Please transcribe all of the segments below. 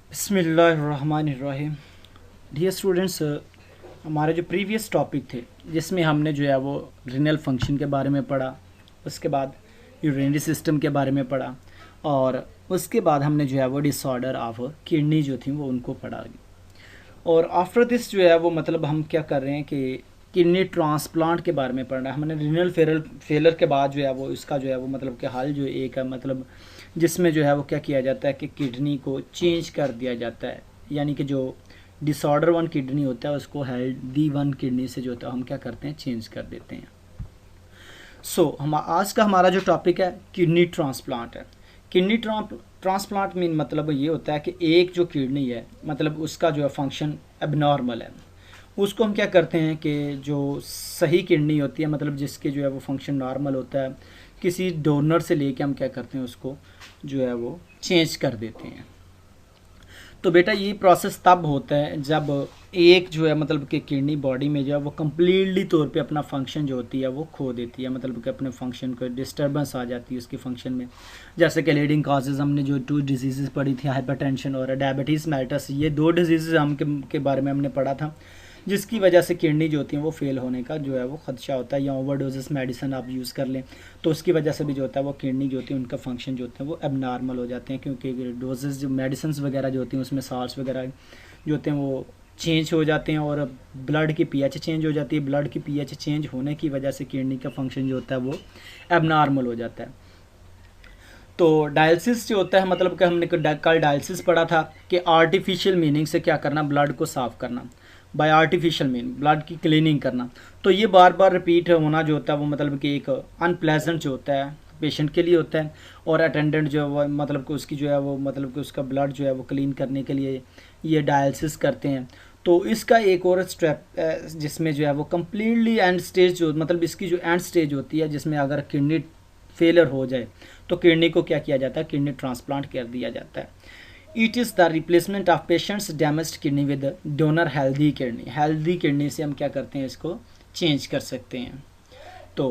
बिस्मिल्लाहिर्रहमानिर्रहीम। Dear students, हमारे जो प्रीवियस टॉपिक थे जिसमें हमने जो है वो रीनल फंक्शन के बारे में पढ़ा, उसके बाद यूरिनरी सिस्टम के बारे में पढ़ा और उसके बाद हमने जो है वो डिसऑर्डर ऑफ किडनी जो थी वो उनको पढ़ा। और आफ्टर दिस जो है वो मतलब हम क्या कर रहे हैं कि किडनी ट्रांसप्लांट के बारे में पढ़ना है। हमने रीनल फेलर के बाद जो है वो इसका जो है वो मतलब कि हाल जो एक है मतलब जिसमें जो है वो क्या किया जाता है कि किडनी को चेंज कर दिया जाता है, यानी कि जो डिसऑर्डर वन किडनी होता है उसको हेल्दी वन किडनी से जो होता है हम क्या करते हैं, चेंज कर देते हैं। हम आज का हमारा जो टॉपिक है किडनी ट्रांसप्लांट है। किडनी ट्रांसप्लांट मीन मतलब ये होता है कि एक जो किडनी है मतलब उसका जो है फंक्शन एबनॉर्मल है, उसको हम क्या करते हैं कि जो सही किडनी होती है मतलब जिसके जो है वो फंक्शन नॉर्मल होता है, किसी डोनर से लेके हम क्या करते हैं उसको जो है वो चेंज कर देते हैं। तो बेटा ये प्रोसेस तब होता है जब एक जो है मतलब कि किडनी बॉडी में जो है वो कम्प्लीटली तौर पे अपना फंक्शन जो होती है वो खो देती है, मतलब कि अपने फंक्शन को डिस्टर्बेंस आ जाती है उसके फंक्शन में। जैसे कि लीडिंग काजेज़ हमने जो 2 डिजीज़ पढ़ी थी, हाइपरटेंशन और डायबिटीज़ मेलिटस, ये 2 डिजीज़ के बारे में हमने पढ़ा था जिसकी वजह से किडनी जो होती है वो फेल होने का जो है वो खदशा होता है, या ओवरडोजेस मेडिसिन आप यूज़ कर लें तो उसकी वजह से भी जो होता है वो किडनी जो होती है उनका फंक्शन जो होता है वो एबनॉर्मल हो जाते हैं, क्योंकि डोजेस जो मेडिसिन वगैरह जो होती हैं उसमें साल्ट्स वगैरह जो होते हैं वो चेंज हो जाते हैं और ब्लड की पीएच चेंज हो जाती है। ब्लड की पीएच चेंज होने की वजह से किडनी का फंक्शन जो होता है वो एबनॉर्मल हो जाता है। तो डायलिसिस जो होता है मतलब कि हमने कल डायलिसिस पढ़ा था कि आर्टिफिशियल मीनिंग से क्या करना, ब्लड को साफ़ करना, बाय आर्टिफिशियल मीन ब्लड की क्लीनिंग करना। तो ये बार बार रिपीट होना जो होता है वो मतलब कि एक अनप्लेजेंट जो होता है पेशेंट के लिए होता है, और अटेंडेंट जो है वो मतलब कि उसकी जो है वो मतलब कि उसका ब्लड जो है वो क्लीन करने के लिए ये डायलिसिस करते हैं। तो इसका एक और स्टेप जिसमें जो है वो कम्प्लीटली एंड स्टेज जो मतलब इसकी जो एंड स्टेज होती है जिसमें अगर किडनी फेलियर हो जाए तो किडनी को क्या किया जाता है, किडनी ट्रांसप्लांट कर दिया जाता है। It is the replacement of patients damaged kidney with donor healthy kidney. Healthy kidney से हम क्या करते हैं, इसको चेंज कर सकते हैं। तो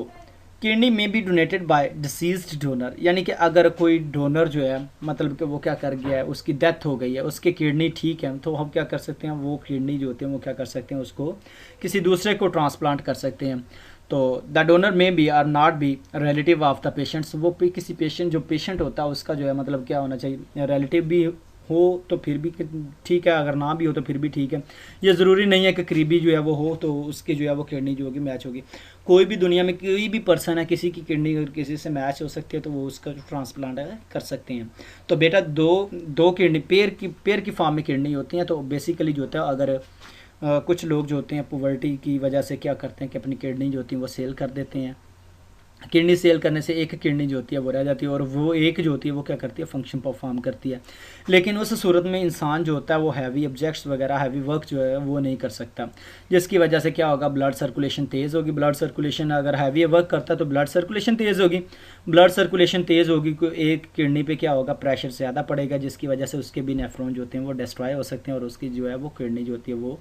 किडनी में B donated bye deceased donor, यानी कि अगर कोई डोनर जो है मतलब कि वो क्या कर गया है, उसकी डेथ हो गई है, उसकी किडनी ठीक है, तो हम क्या कर सकते हैं, वो किडनी जो होती है वो क्या कर सकते हैं, उसको किसी दूसरे को ट्रांसप्लांट कर सकते हैं। तो the donor may be or not be relative of the patients, वो किसी पेशेंट जो पेशेंट होता है उसका जो है मतलब क्या होना चाहिए, रिलेटिव भी हो तो फिर भी ठीक है, अगर ना भी हो तो फिर भी ठीक है। ये ज़रूरी नहीं है कि करीबी जो है वो हो तो उसकी जो है वो किडनी जो होगी मैच होगी। कोई भी दुनिया में कोई भी पर्सन है, किसी की किडनी अगर किसी से मैच हो सकती है तो वो उसका जो ट्रांसप्लांट है कर सकते हैं। तो बेटा दो दो किडनी पेयर की फॉर्म में किडनी होती हैं। तो बेसिकली जो होता है अगर कुछ लोग जो होते हैं पॉवर्टी की वजह से क्या करते हैं कि अपनी किडनी जो होती है वो सेल कर देते हैं। किडनी सेल करने से एक किडनी जो होती है वो रह जाती है और वो एक जो होती है वो क्या करती है, फंक्शन परफॉर्म करती है। लेकिन उस सूरत में इंसान जो होता है वो हैवी ऑब्जेक्ट्स वगैरह हैवी वर्क जो है वो नहीं कर सकता, जिसकी वजह से क्या होगा, ब्लड सर्कुलेशन तेज़ होगी। ब्लड सर्कुलेशन अगर हैवी वर्क करता है तो ब्लड सर्कुलेशन तेज़ होगी। ब्लड सर्कुलेशन तेज़ होगी तो एक किडनी पे क्या होगा, प्रेशर ज़्यादा पड़ेगा, जिसकी वजह से उसके भी नेफ्रॉन जो होते हैं वो डिस्ट्रॉय हो सकते हैं और उसकी जो है वो किडनी जो होती है वो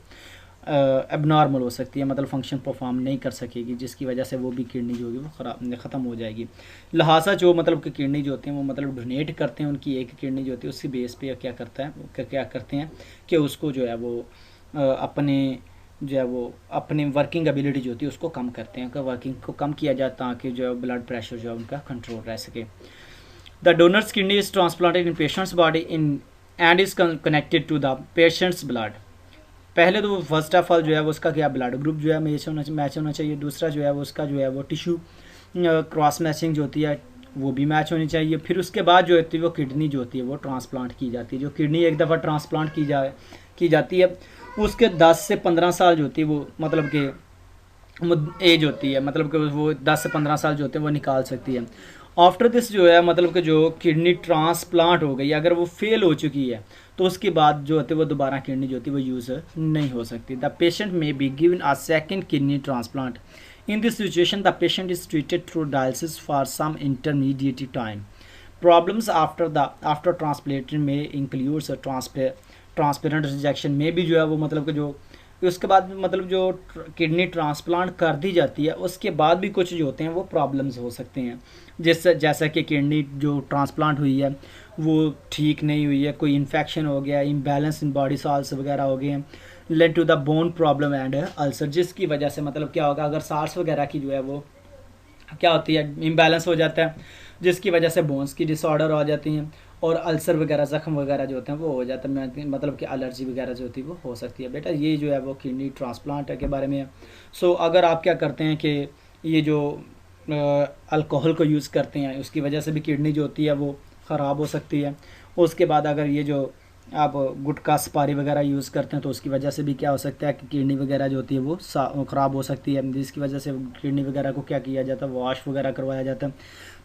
एबनॉर्मल हो सकती है, मतलब फंक्शन परफॉर्म नहीं कर सकेगी, जिसकी वजह से वो भी किडनी जो होगी वो ख़त्म हो जाएगी। लिहाजा जो मतलब कि किडनी जो होती हैं वो मतलब डोनेट करते हैं, उनकी एक किडनी जो होती है उसकी बेस पे क्या करते हैं कि उसको जो है वो अपने जो है वो अपनी वर्किंग एबिलिटी जो होती है उसको कम करते हैं, वर्किंग को कम किया जाए ताकि जो है ब्लड प्रेशर जो है उनका कंट्रोल रह सके। The donor's kidney is transplanted in patient's body in and is connected to the patient's blood. पहले तो फर्स्ट ऑफ ऑल जो है वो उसका क्या ब्लड ग्रुप जो है मैच होना चाहिए। दूसरा जो है वो उसका जो है वो टिश्यू क्रॉस मैचिंग जो होती है वो भी मैच होनी चाहिए। फिर उसके बाद जो होती है वो किडनी जो होती है वो ट्रांसप्लांट की जाती है। जो किडनी एक दफ़ा ट्रांसप्लांट की जाती है उसके 10 से 15 साल जो होती है वो मतलब कि एज होती है, मतलब कि वो 10 से 15 साल जो होते हैं वो निकाल सकती है। आफ्टर दिस जो है मतलब कि जो किडनी ट्रांसप्लांट हो गई अगर वो फेल हो चुकी है तो उसके बाद जो होती है वो दोबारा किडनी जो होती है वो यूज़ नहीं हो सकती। The patient may be given a second kidney transplant. In this situation the patient is treated through dialysis for some intermediate time. Problems after transplantation may includes transparent rejection में भी जो है वो मतलब कि जो फिर उसके बाद मतलब जो किडनी ट्रांसप्लांट कर दी जाती है उसके बाद भी कुछ जो होते हैं वो प्रॉब्लम्स हो सकते हैं, जैसा कि किडनी जो ट्रांसप्लांट हुई है वो ठीक नहीं हुई है, कोई इन्फेक्शन हो गया, इम्बैलेंस इन बॉडी सॉल्स वगैरह हो गए हैं, led to the bone problem and ulcer, जिसकी वजह से मतलब क्या होगा, अगर साल्स वगैरह की जो है वो क्या होती है, इम्बैलेंस हो जाता है, जिसकी वजह से बोन्स की डिसऑर्डर हो जाती हैं और अल्सर वगैरह ज़ख्म वगैरह जो होते हैं वो हो जाता है, मतलब कि एलर्जी वगैरह जो होती है वो हो सकती है। बेटा ये जो है वो किडनी ट्रांसप्लांट के बारे में है। सो अगर आप क्या करते हैं कि ये जो अल्कोहल को यूज़ करते हैं उसकी वजह से भी किडनी जो होती है वो ख़राब हो सकती है। उसके बाद अगर ये जो आप गुटखा सुपारी वगैरह यूज़ करते हैं तो उसकी वजह से भी क्या हो सकता है कि किडनी वगैरह जो होती है वो ख़राब हो सकती है, जिसकी वजह से किडनी वगैरह को क्या किया जाता है, वॉश वगैरह करवाया जाता है।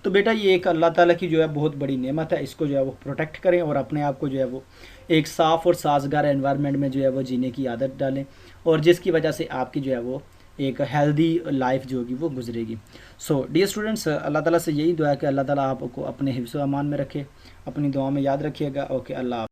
तो बेटा ये एक अल्लाह ताला की जो है बहुत बड़ी नेमत है, इसको जो है वो प्रोटेक्ट करें और अपने आप को जो है वो एक साफ़ और साजगार एनवायरनमेंट में जो है वो जीने की आदत डालें, और जिसकी वजह से आपकी जो है वो एक हेल्दी लाइफ जो होगी वो गुजरेगी। सो डियर स्टूडेंट्स, अल्लाह ताला से यही दुआ है कि अल्लाह ताला आपको अपने हिफ्ज़ व अमान में रखे, अपनी दुआ में याद रखिएगा। ओके, अल्लाह।